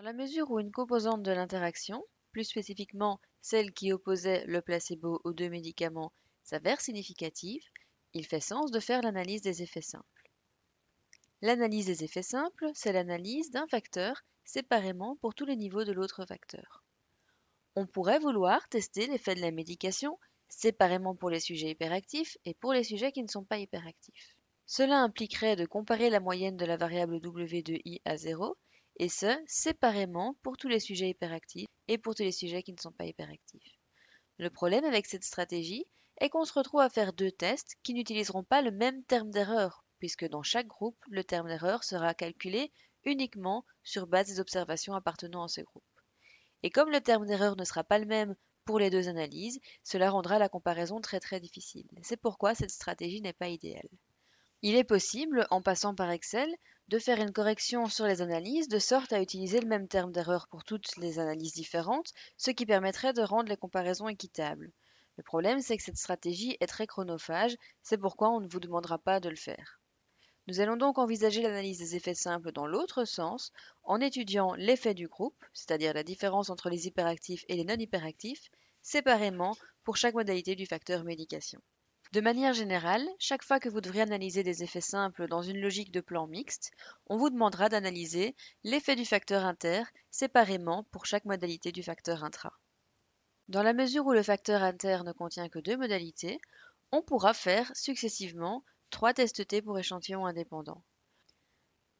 la mesure où une composante de l'interaction, plus spécifiquement celle qui opposait le placebo aux deux médicaments, s'avère significative, il fait sens de faire l'analyse des effets simples. L'analyse des effets simples, c'est l'analyse d'un facteur séparément pour tous les niveaux de l'autre facteur. On pourrait vouloir tester l'effet de la médication séparément pour les sujets hyperactifs et pour les sujets qui ne sont pas hyperactifs. Cela impliquerait de comparer la moyenne de la variable W de I à 0, et ce, séparément pour tous les sujets hyperactifs et pour tous les sujets qui ne sont pas hyperactifs. Le problème avec cette stratégie est qu'on se retrouve à faire deux tests qui n'utiliseront pas le même terme d'erreur, puisque dans chaque groupe, le terme d'erreur sera calculé uniquement sur base des observations appartenant à ce groupe. Et comme le terme d'erreur ne sera pas le même pour les deux analyses, cela rendra la comparaison très difficile. C'est pourquoi cette stratégie n'est pas idéale. Il est possible, en passant par Excel, de faire une correction sur les analyses de sorte à utiliser le même terme d'erreur pour toutes les analyses différentes, ce qui permettrait de rendre les comparaisons équitables. Le problème, c'est que cette stratégie est très chronophage, c'est pourquoi on ne vous demandera pas de le faire. Nous allons donc envisager l'analyse des effets simples dans l'autre sens, en étudiant l'effet du groupe, c'est-à-dire la différence entre les hyperactifs et les non-hyperactifs, séparément pour chaque modalité du facteur médication. De manière générale, chaque fois que vous devrez analyser des effets simples dans une logique de plan mixte, on vous demandera d'analyser l'effet du facteur inter séparément pour chaque modalité du facteur intra. Dans la mesure où le facteur inter ne contient que deux modalités, on pourra faire successivement 3 tests T pour échantillons indépendants.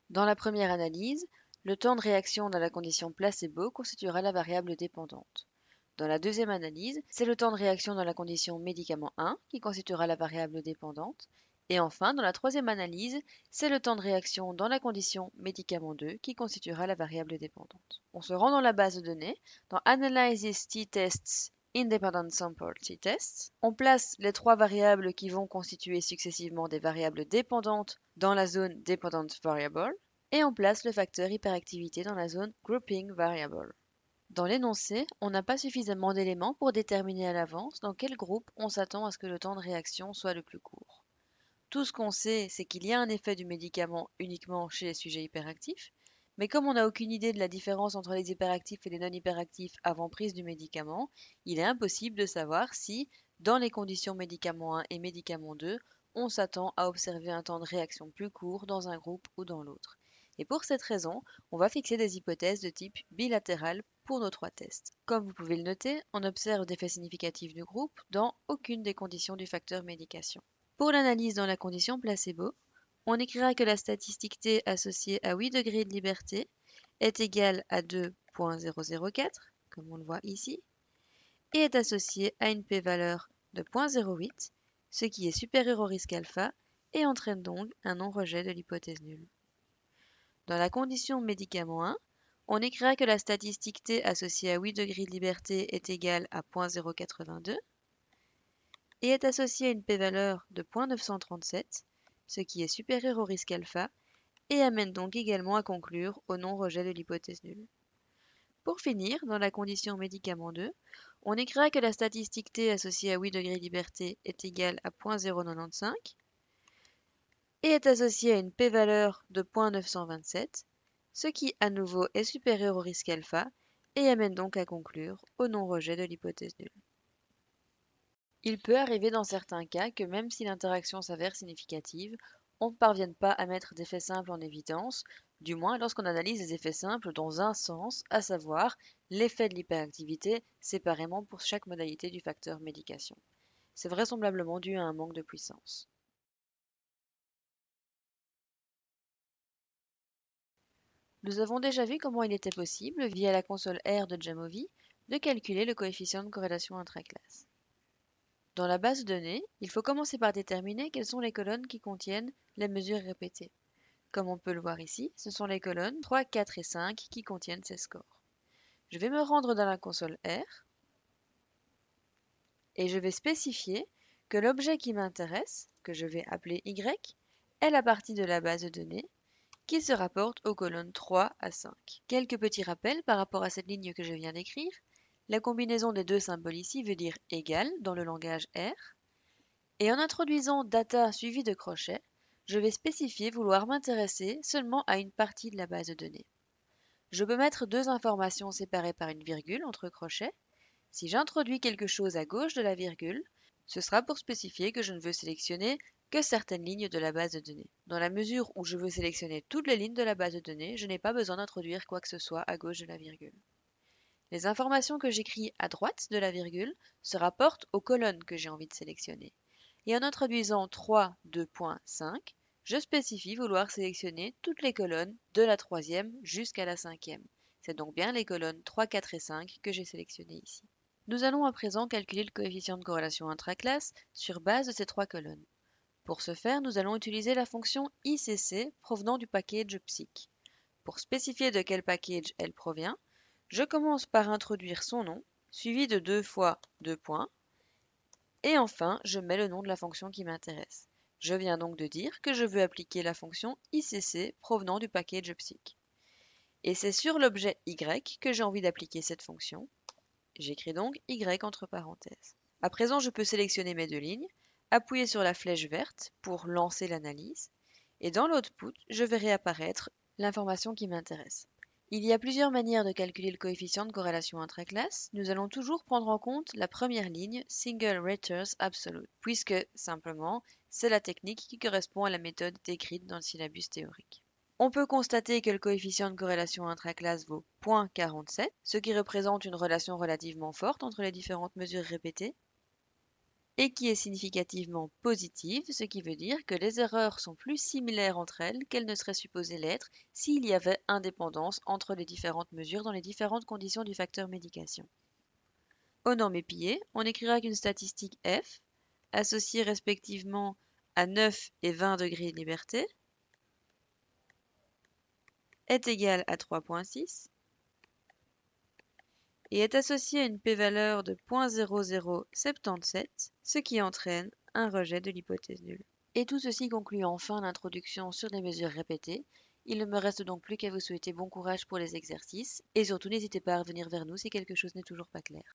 Dans la première analyse, le temps de réaction dans la condition placebo constituera la variable dépendante. Dans la deuxième analyse, c'est le temps de réaction dans la condition médicament 1 qui constituera la variable dépendante. Et enfin, dans la troisième analyse, c'est le temps de réaction dans la condition médicament 2 qui constituera la variable dépendante. On se rend dans la base de données, dans Analysis t-tests Independent Sample t-tests, on place les trois variables qui vont constituer successivement des variables dépendantes dans la zone Dependent Variable, et on place le facteur hyperactivité dans la zone Grouping Variable. Dans l'énoncé, on n'a pas suffisamment d'éléments pour déterminer à l'avance dans quel groupe on s'attend à ce que le temps de réaction soit le plus court. Tout ce qu'on sait, c'est qu'il y a un effet du médicament uniquement chez les sujets hyperactifs, mais comme on n'a aucune idée de la différence entre les hyperactifs et les non-hyperactifs avant prise du médicament, il est impossible de savoir si, dans les conditions médicament 1 et médicament 2, on s'attend à observer un temps de réaction plus court dans un groupe ou dans l'autre. Et pour cette raison, on va fixer des hypothèses de type bilatéral pour nos trois tests. Comme vous pouvez le noter, on observe d'effets significatifs du groupe dans aucune des conditions du facteur médication. Pour l'analyse dans la condition placebo, on écrira que la statistique T associée à 8 degrés de liberté est égale à 2,004, comme on le voit ici, et est associée à une p-valeur de 0,08, ce qui est supérieur au risque alpha et entraîne donc un non-rejet de l'hypothèse nulle. Dans la condition médicament 1, on écrira que la statistique T associée à 8 degrés de liberté est égale à 0,082 et est associée à une p-valeur de 0,937, ce qui est supérieur au risque alpha et amène donc également à conclure au non-rejet de l'hypothèse nulle. Pour finir, dans la condition médicament 2, on écrira que la statistique T associée à 8 degrés de liberté est égale à 0,095 et est associée à une p-valeur de 0,927, ce qui à nouveau est supérieur au risque alpha et amène donc à conclure au non-rejet de l'hypothèse nulle. Il peut arriver dans certains cas que même si l'interaction s'avère significative, on ne parvienne pas à mettre d'effets simples en évidence, du moins lorsqu'on analyse les effets simples dans un sens, à savoir l'effet de l'hyperactivité séparément pour chaque modalité du facteur médication. C'est vraisemblablement dû à un manque de puissance. Nous avons déjà vu comment il était possible, via la console R de Jamovi, de calculer le coefficient de corrélation intraclasse. Dans la base de données, il faut commencer par déterminer quelles sont les colonnes qui contiennent les mesures répétées. Comme on peut le voir ici, ce sont les colonnes 3, 4 et 5 qui contiennent ces scores. Je vais me rendre dans la console R et je vais spécifier que l'objet qui m'intéresse, que je vais appeler Y, est la partie de la base de données qui se rapporte aux colonnes 3 à 5. Quelques petits rappels par rapport à cette ligne que je viens d'écrire. La combinaison des deux symboles ici veut dire égal dans le langage R. Et en introduisant data suivi de crochet, je vais spécifier vouloir m'intéresser seulement à une partie de la base de données. Je peux mettre deux informations séparées par une virgule entre crochets. Si j'introduis quelque chose à gauche de la virgule, ce sera pour spécifier que je ne veux sélectionner que certaines lignes de la base de données. Dans la mesure où je veux sélectionner toutes les lignes de la base de données, je n'ai pas besoin d'introduire quoi que ce soit à gauche de la virgule. Les informations que j'écris à droite de la virgule se rapportent aux colonnes que j'ai envie de sélectionner. Et en introduisant 3, 2.5, je spécifie vouloir sélectionner toutes les colonnes de la troisième jusqu'à la cinquième. C'est donc bien les colonnes 3, 4 et 5 que j'ai sélectionnées ici. Nous allons à présent calculer le coefficient de corrélation intraclasse sur base de ces trois colonnes. Pour ce faire, nous allons utiliser la fonction ICC provenant du package psych. Pour spécifier de quel package elle provient, je commence par introduire son nom, suivi de 2 fois 2 points, et enfin, je mets le nom de la fonction qui m'intéresse. Je viens donc de dire que je veux appliquer la fonction ICC provenant du package psych. Et c'est sur l'objet Y que j'ai envie d'appliquer cette fonction. J'écris donc Y entre parenthèses. À présent, je peux sélectionner mes deux lignes, appuyer sur la flèche verte pour lancer l'analyse, et dans l'output, je verrai apparaître l'information qui m'intéresse. Il y a plusieurs manières de calculer le coefficient de corrélation intraclasse. Nous allons toujours prendre en compte la première ligne, Single Raters Absolute, puisque, simplement, c'est la technique qui correspond à la méthode décrite dans le syllabus théorique. On peut constater que le coefficient de corrélation intraclasse vaut 0,47, ce qui représente une relation relativement forte entre les différentes mesures répétées, et qui est significativement positive, ce qui veut dire que les erreurs sont plus similaires entre elles qu'elles ne seraient supposées l'être s'il y avait indépendance entre les différentes mesures dans les différentes conditions du facteur médication. Aux normes épiées, on écrira qu'une statistique f, associée respectivement à 9 et 20 degrés de liberté, est égale à 3,6 et est associée à une p-valeur de 0,0077, ce qui entraîne un rejet de l'hypothèse nulle. Et tout ceci conclut enfin l'introduction sur les mesures répétées. Il ne me reste donc plus qu'à vous souhaiter bon courage pour les exercices et surtout n'hésitez pas à revenir vers nous si quelque chose n'est toujours pas clair.